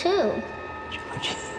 too. Georgie.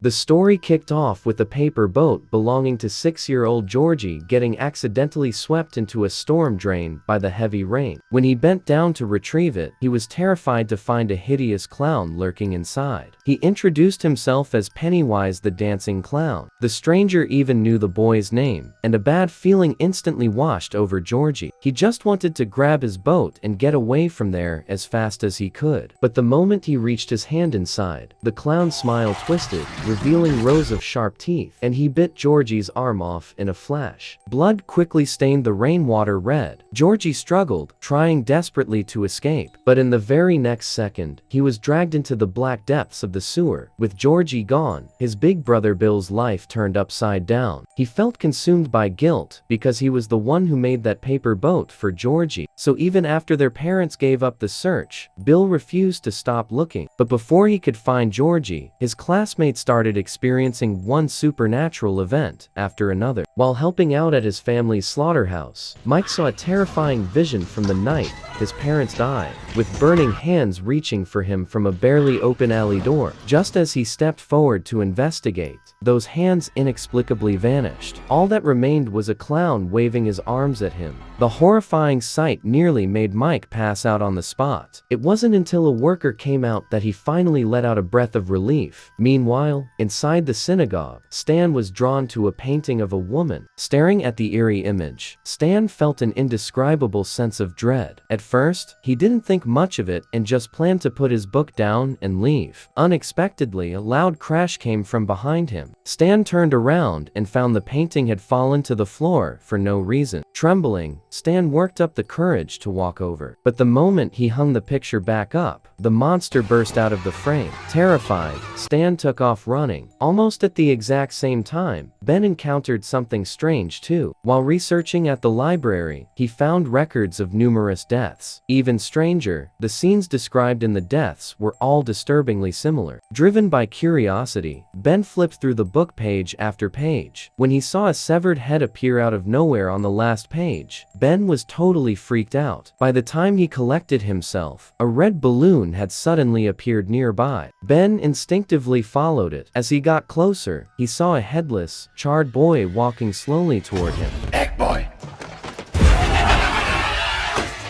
The story kicked off with a paper boat belonging to 6-year-old Georgie getting accidentally swept into a storm drain by the heavy rain. When he bent down to retrieve it, he was terrified to find a hideous clown lurking inside. He introduced himself as Pennywise the Dancing Clown. The stranger even knew the boy's name, and a bad feeling instantly washed over Georgie. He just wanted to grab his boat and get away from there as fast as he could. But the moment he reached his hand inside, the clown's smile twisted, revealing rows of sharp teeth, and he bit Georgie's arm off in a flash. Blood quickly stained the rainwater red. Georgie struggled, trying desperately to escape, but in the very next second, he was dragged into the black depths of the sewer. With Georgie gone, his big brother Bill's life turned upside down. He felt consumed by guilt because he was the one who made that paper boat for Georgie. So even after their parents gave up the search, Bill refused to stop looking. But before he could find Georgie, his classmates started experiencing one supernatural event after another. While helping out at his family's slaughterhouse, Mike saw a terrifying vision from the night his parents died, with burning hands reaching for him from a barely open alley door. Just as he stepped forward to investigate, those hands inexplicably vanished. All that remained was a clown waving his arms at him. The horrifying sight nearly made Mike pass out on the spot. It wasn't until a worker came out that he finally let out a breath of relief. Meanwhile, inside the synagogue, Stan was drawn to a painting of a woman. Staring at the eerie image, Stan felt an indescribable sense of dread. At first, he didn't think much of it and just planned to put his book down and leave. Unexpectedly, a loud crash came from behind him. Stan turned around and found the painting had fallen to the floor for no reason. Trembling, Stan worked up the courage to walk over. But the moment he hung the picture back up, the monster burst out of the frame. Terrified, Stan took off running. Almost at the exact same time, Ben encountered something strange too. While researching at the library, he found records of numerous deaths. Even stranger, the scenes described in the deaths were all disturbingly similar. Driven by curiosity, Ben flipped through the book page after page. When he saw a severed head appear out of nowhere on the last page, Ben was totally freaked out. By the time he collected himself, a red balloon had suddenly appeared nearby. Ben instinctively followed it. As he got closer, he saw a headless, charred boy walking slowly toward him. Egg boy!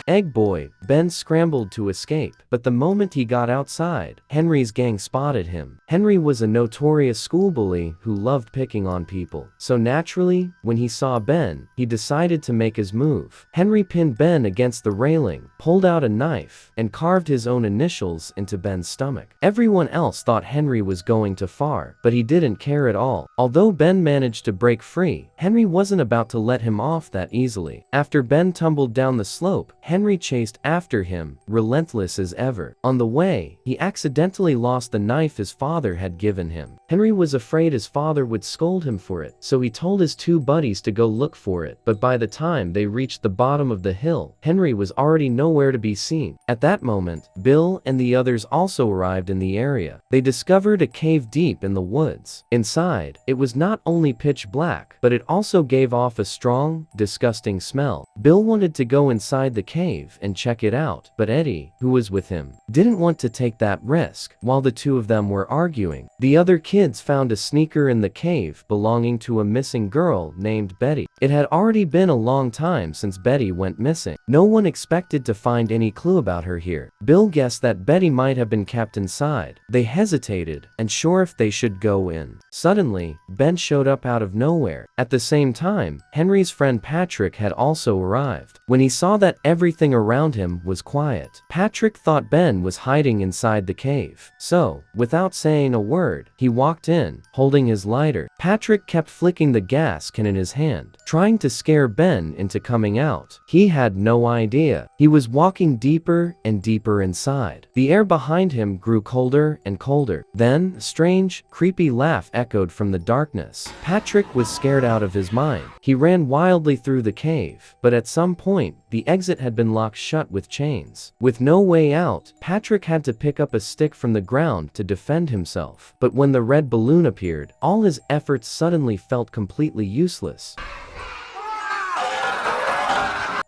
Egg Boy, Ben scrambled to escape, but the moment he got outside, Henry's gang spotted him. Henry was a notorious school bully who loved picking on people. So naturally, when he saw Ben, he decided to make his move. Henry pinned Ben against the railing, pulled out a knife, and carved his own initials into Ben's stomach. Everyone else thought Henry was going too far, but he didn't care at all. Although Ben managed to break free, Henry wasn't about to let him off that easily. After Ben tumbled down the slope, Henry chased after him, relentless as ever. On the way, he accidentally lost the knife his father had given him. Henry was afraid his father would scold him for it, so he told his two buddies to go look for it. But by the time they reached the bottom of the hill, Henry was already nowhere to be seen. At that moment, Bill and the others also arrived in the area. They discovered a cave deep in the woods. Inside, it was not only pitch black, but it also gave off a strong, disgusting smell. Bill wanted to go inside the cave and check it out, but Eddie, who was with him, didn't want to take that risk. While the two of them were arguing, the other kids found a sneaker in the cave belonging to a missing girl named Betty. It had already been a long time since Betty went missing. No one expected to find any clue about her here. Bill guessed that Betty might have been kept inside. They hesitated, unsure if they should go in. Suddenly, Ben showed up out of nowhere. At the same time, Henry's friend Patrick had also arrived. When he saw that everything around him was quiet, Patrick thought Ben was hiding inside the cave. So, without saying a word, he walked in, holding his lighter. Patrick kept flicking the gas can in his hand, trying to scare Ben into coming out. He had no idea. He was walking deeper and deeper inside. The air behind him grew colder and colder. Then, a strange, creepy laugh echoed from the darkness. Patrick was scared out of his mind. He ran wildly through the cave, but at some point, the exit had been locked shut with chains. With no way out, Patrick had to pick up a stick from the ground to defend himself. But when the red balloon appeared, all his efforts suddenly felt completely useless.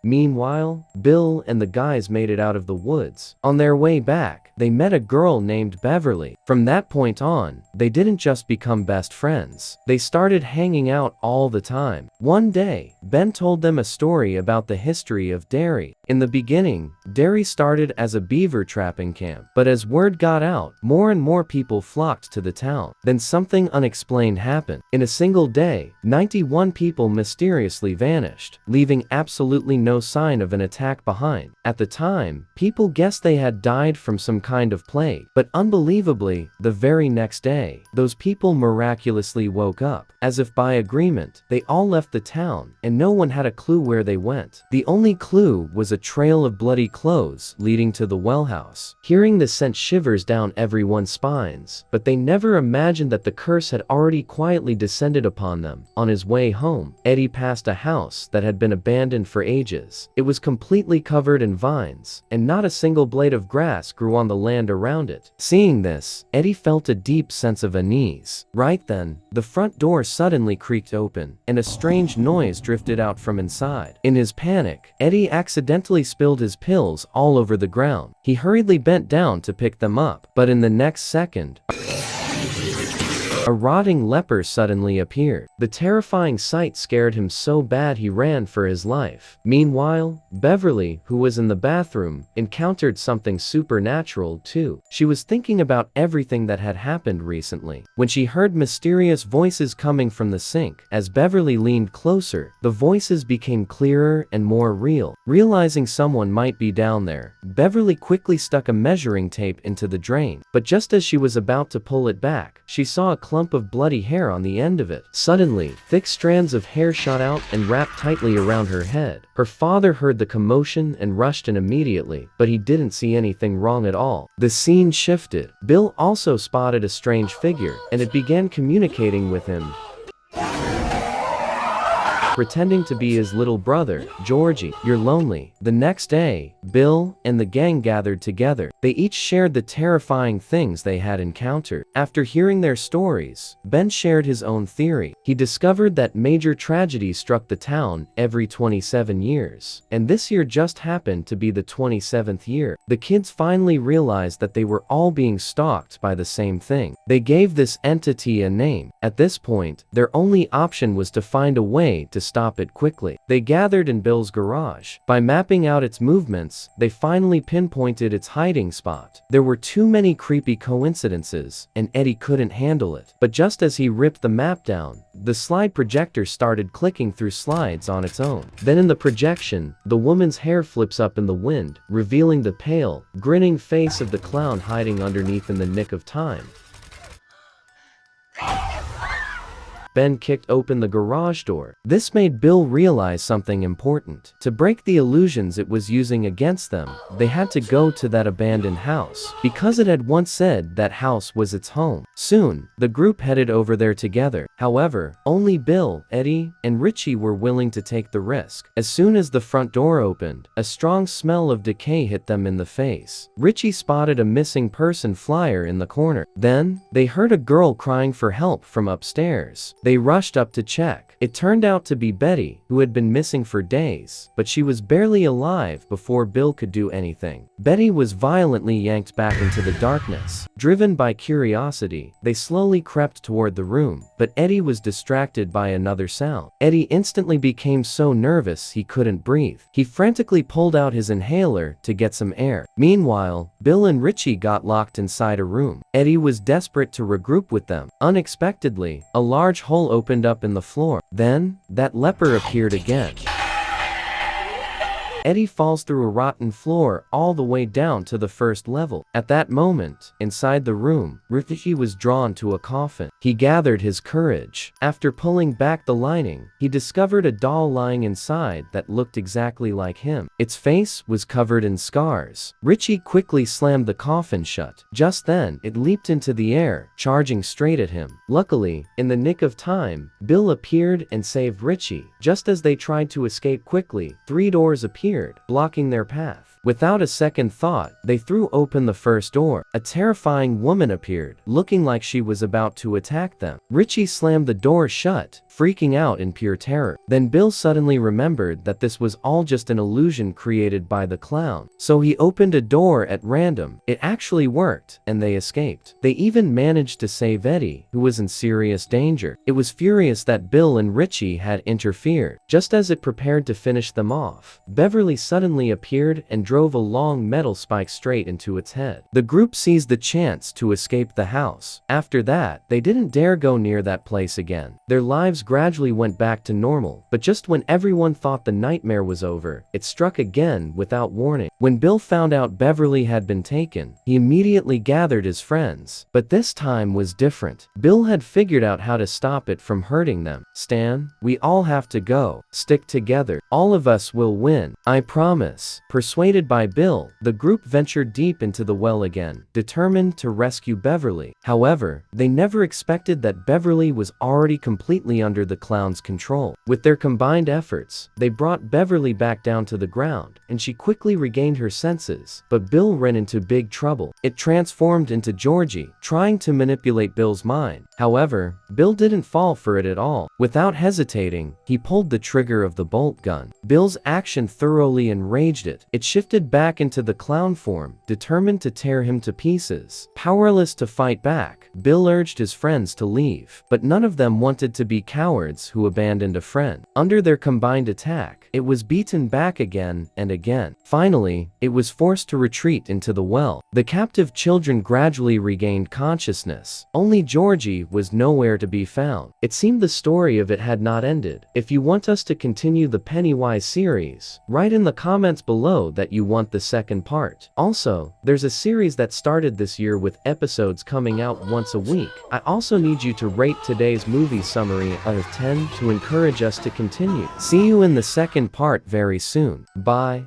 Meanwhile, Bill and the guys made it out of the woods. On their way back, they met a girl named Beverly. From that point on, they didn't just become best friends. They started hanging out all the time. One day, Ben told them a story about the history of Derry. In the beginning, Derry started as a beaver trapping camp, but as word got out, more and more people flocked to the town. Then something unexplained happened. In a single day, 91 people mysteriously vanished, leaving absolutely no sign of an attack behind. At the time, people guessed they had died from some kind of plague, but unbelievably, the very next day, those people miraculously woke up. As if by agreement, they all left the town, and no one had a clue where they went. The only clue was a trail of bloody clothes leading to the well house. Hearing this sent shivers down everyone's spines, but they never imagined that the curse had already quietly descended upon them. On his way home, Eddie passed a house that had been abandoned for ages. It was completely covered in vines, and not a single blade of grass grew on the land around it. Seeing this, Eddie felt a deep sense of unease. Right then, the front door suddenly creaked open, and a strange noise drifted out from inside. In his panic, Eddie accidentally spilled his pills all over the ground. He hurriedly bent down to pick them up, but in the next second, a rotting leper suddenly appeared. The terrifying sight scared him so bad he ran for his life. Meanwhile, Beverly, who was in the bathroom, encountered something supernatural too. She was thinking about everything that had happened recently, when she heard mysterious voices coming from the sink. As Beverly leaned closer, the voices became clearer and more real. Realizing someone might be down there, Beverly quickly stuck a measuring tape into the drain, but just as she was about to pull it back, she saw a clump of bloody hair on the end of it. Suddenly, thick strands of hair shot out and wrapped tightly around her head. Her father heard the commotion and rushed in immediately, but he didn't see anything wrong at all. The scene shifted. Bill also spotted a strange figure, and it began communicating with him, pretending to be his little brother, Georgie. "You're lonely." The next day, Bill and the gang gathered together. They each shared the terrifying things they had encountered. After hearing their stories, Ben shared his own theory. He discovered that major tragedies struck the town every 27 years, and this year just happened to be the 27th year. The kids finally realized that they were all being stalked by the same thing. They gave this entity a name. At this point, their only option was to find a way to stop it quickly. They gathered in Bill's garage. By mapping out its movements, they finally pinpointed its hiding spot. There were too many creepy coincidences, and Eddie couldn't handle it. But just as he ripped the map down, the slide projector started clicking through slides on its own. Then in the projection, the woman's hair flips up in the wind, revealing the pale, grinning face of the clown hiding underneath in the nick of time. Ben kicked open the garage door. This made Bill realize something important. To break the illusions it was using against them, they had to go to that abandoned house, because it had once said that house was its home. Soon, the group headed over there together. However, only Bill, Eddie, and Richie were willing to take the risk. As soon as the front door opened, a strong smell of decay hit them in the face. Richie spotted a missing person flyer in the corner. Then, they heard a girl crying for help from upstairs. They rushed up to check. It turned out to be Betty, who had been missing for days, but she was barely alive before Bill could do anything. Betty was violently yanked back into the darkness. Driven by curiosity, they slowly crept toward the room, but Eddie was distracted by another sound. Eddie instantly became so nervous he couldn't breathe. He frantically pulled out his inhaler to get some air. Meanwhile, Bill and Richie got locked inside a room. Eddie was desperate to regroup with them. Unexpectedly, a large hole opened up in the floor. Then, that leper appeared again. Eddie falls through a rotten floor all the way down to the first level. At that moment, inside the room, Richie was drawn to a coffin. He gathered his courage. After pulling back the lining, he discovered a doll lying inside that looked exactly like him. Its face was covered in scars. Richie quickly slammed the coffin shut. Just then, it leaped into the air, charging straight at him. Luckily, in the nick of time, Bill appeared and saved Richie. Just as they tried to escape quickly, 3 doors appeared, blocking their path. Without a second thought, they threw open the first door. A terrifying woman appeared, looking like she was about to attack them. Richie slammed the door shut, freaking out in pure terror. Then Bill suddenly remembered that this was all just an illusion created by the clown. So he opened a door at random. It actually worked, and they escaped. They even managed to save Eddie, who was in serious danger. It was furious that Bill and Richie had interfered. Just as it prepared to finish them off, Beverly suddenly appeared and drove a long metal spike straight into its head. The group seized the chance to escape the house. After that, they didn't dare go near that place again. Their lives gradually went back to normal, but just when everyone thought the nightmare was over, it struck again without warning. When Bill found out Beverly had been taken, he immediately gathered his friends. But this time was different. Bill had figured out how to stop it from hurting them. "Stan, we all have to go. Stick together. All of us will win. I promise." Persuaded by Bill, the group ventured deep into the well again, determined to rescue Beverly. However, they never expected that Beverly was already completely under the clown's control. With their combined efforts, they brought Beverly back down to the ground, and she quickly regained her senses. But Bill ran into big trouble. It transformed into Georgie, trying to manipulate Bill's mind. However, Bill didn't fall for it at all. Without hesitating, he pulled the trigger of the bolt gun. Bill's action thoroughly enraged it. It shifted back into the clown form, determined to tear him to pieces. Powerless to fight back, Bill urged his friends to leave, but none of them wanted to be cowards who abandoned a friend. Under their combined attack, it was beaten back again and again. Finally, it was forced to retreat into the well. The captive children gradually regained consciousness. Only Georgie was nowhere to be found. It seemed the story of it had not ended. If you want us to continue the Pennywise series, write in the comments below that you want the second part. Also, there's a series that started this year with episodes coming out once a week. I also need you to rate today's movie summary out of 10 to encourage us to continue. See you in the second part very soon. Bye.